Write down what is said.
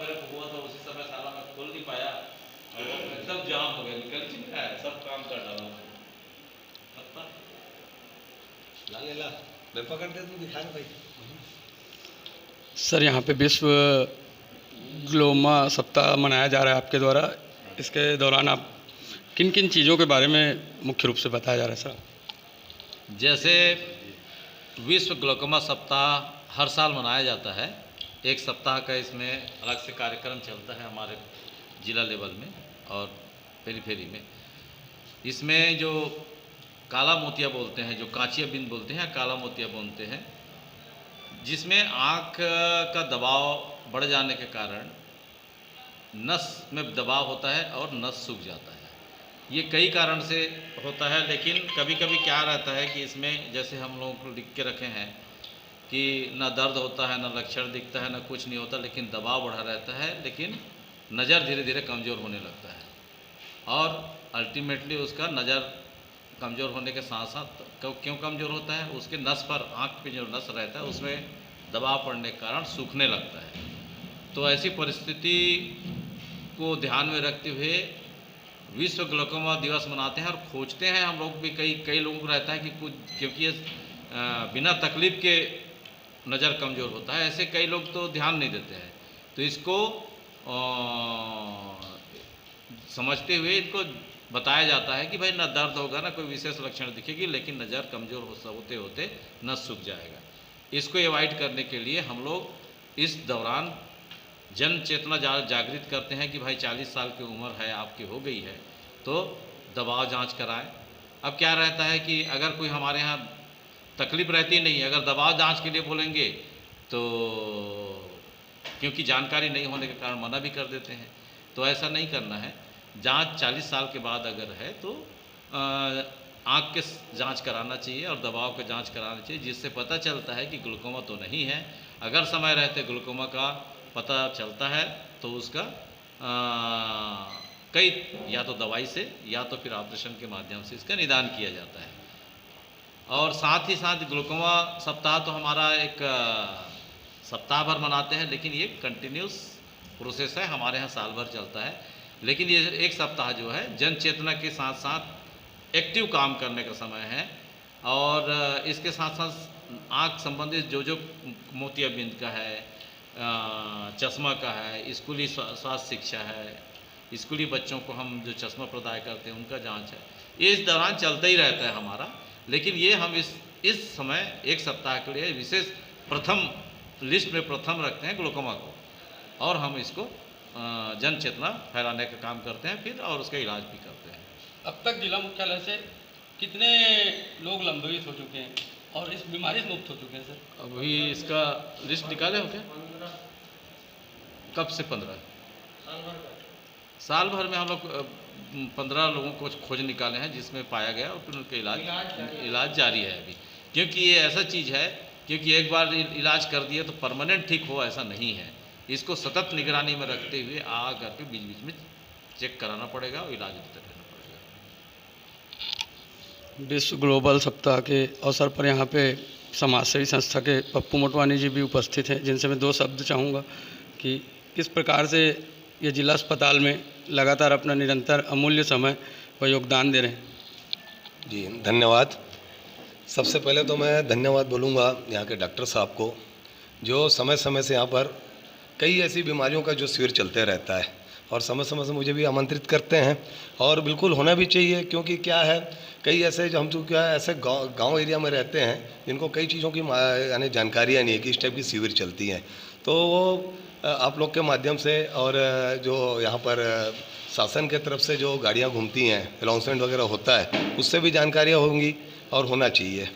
मेरे को हुआ था उसी समय साला मैं खोल नहीं पाया और वो एकदम जाम हो गया, निकल चुका है, सब काम कर डाला पता। ला ले ला, मैं पकड़ दे तू दिखा ना भाई। सर यहाँ पे विश्व ग्लोमा सप्ताह मनाया जा रहा है आपके द्वारा। इसके दौरान आप किन किन चीज़ों के बारे में मुख्य रूप से बताया जा रहा है सर? जैसे विश्व ग्लोकोमा सप्ताह हर साल मनाया जाता है, एक सप्ताह का इसमें अलग से कार्यक्रम चलता है हमारे ज़िला लेवल में और पेरीफेरी में। इसमें जो काला मोतिया बोलते हैं, जो कांचिया बिंद बोलते हैं, काला मोतिया बोलते हैं, जिसमें आँख का दबाव बढ़ जाने के कारण नस में दबाव होता है और नस सूख जाता है। ये कई कारण से होता है, लेकिन कभी कभी क्या रहता है कि इसमें जैसे हम लोग को लिख के रखे हैं कि ना दर्द होता है, ना लक्षण दिखता है, ना कुछ नहीं होता, लेकिन दबाव बढ़ा रहता है, लेकिन नज़र धीरे धीरे कमज़ोर होने लगता है और अल्टीमेटली उसका नज़र कमज़ोर होने के साथ साथ क्यों कमज़ोर होता है, उसके नस पर, आँख पे जो नस रहता है उसमें दबाव पड़ने के कारण सूखने लगता है। तो ऐसी परिस्थिति को ध्यान में रखते हुए विश्व ग्लोकोमा दिवस मनाते हैं और खोजते हैं हम लोग भी। कई लोगों को रहता है कि कुछ, क्योंकि ये बिना तकलीफ़ के नज़र कमज़ोर होता है, ऐसे कई लोग तो ध्यान नहीं देते हैं। तो इसको समझते हुए इनको बताया जाता है कि भाई ना दर्द होगा, ना कोई विशेष लक्षण दिखेगी, लेकिन नज़र कमज़ोर होते होते नस सूख जाएगा। इसको एवॉइड करने के लिए हम लोग इस दौरान जन चेतना जागृत करते हैं कि भाई 40 साल की उम्र है, आपकी हो गई है तो दबाव जांच कराएं। अब क्या रहता है कि अगर कोई हमारे यहाँ तकलीफ़ रहती नहीं, अगर दबाव जांच के लिए बोलेंगे तो क्योंकि जानकारी नहीं होने के कारण मना भी कर देते हैं। तो ऐसा नहीं करना है। जांच 40 साल के बाद अगर है तो आँख के जांच कराना चाहिए और दबाव का जांच कराना चाहिए, जिससे पता चलता है कि ग्लूकोमा तो नहीं है। अगर समय रहते ग्लूकोमा का पता चलता है तो उसका कई या तो दवाई से या तो फिर ऑपरेशन के माध्यम से इसका निदान किया जाता है। और साथ ही साथ ग्लूकोमा सप्ताह तो हमारा एक सप्ताह भर मनाते हैं, लेकिन ये कंटिन्यूस प्रोसेस है, हमारे यहाँ साल भर चलता है। लेकिन ये एक सप्ताह जो है जन चेतना के साथ साथ एक्टिव काम करने का समय है। और इसके साथ साथ आँख संबंधित जो मोतियाबिंद का है, चश्मा का है, स्कूली स्वास्थ्य शिक्षा है, स्कूली बच्चों को हम जो चश्मा प्रदाय करते हैं उनका जांच है, ये इस दौरान चलता ही रहता है हमारा। लेकिन ये हम इस समय एक सप्ताह के लिए विशेष प्रथम लिस्ट में प्रथम रखते हैं ग्लूकोमा को, और हम इसको जन चेतना फैलाने का काम करते हैं फिर, और उसका इलाज भी करते हैं। अब तक जिला मुख्यालय से कितने लोग लंबित हो चुके हैं और इस बीमारी से मुक्त हो चुके हैं सर? अभी इसका लिस्ट निकाले हो क्या? कब से 15? साल भर में हम लोग 15 लोगों को खोज निकाले हैं जिसमें पाया गया, और फिर उनका इलाज जारी है अभी। क्योंकि ये ऐसा चीज़ है, क्योंकि एक बार इलाज कर दिए तो परमानेंट ठीक हो ऐसा नहीं है। इसको सतत निगरानी में रखते हुए आ करके बीच बीच में चेक कराना पड़ेगा और इलाज देते रहना पड़ेगा। विश्व ग्लोबल सप्ताह के अवसर पर यहाँ पे समाजसेवी संस्था के पप्पू मोटवानी जी भी उपस्थित हैं, जिनसे मैं 2 शब्द चाहूँगा कि किस प्रकार से ये जिला अस्पताल में लगातार अपना निरंतर अमूल्य समय व योगदान दे रहे हैं। जी धन्यवाद। सबसे पहले तो मैं धन्यवाद बोलूँगा यहाँ के डॉक्टर साहब को, जो समय समय से यहाँ पर कई ऐसी बीमारियों का जो शिविर चलते रहता है और समय समय से मुझे भी आमंत्रित करते हैं, और बिल्कुल होना भी चाहिए। क्योंकि क्या है, कई ऐसे जो हम तो क्या है ऐसे गांव एरिया में रहते हैं जिनको कई चीज़ों की यानी जानकारियाँ नहीं है कि इस टाइप की शिविर चलती हैं। तो वो आप लोग के माध्यम से और जो यहाँ पर शासन के तरफ से जो गाड़ियाँ घूमती हैं, अनाउंसमेंट वगैरह होता है, उससे भी जानकारियाँ होंगी और होना चाहिए।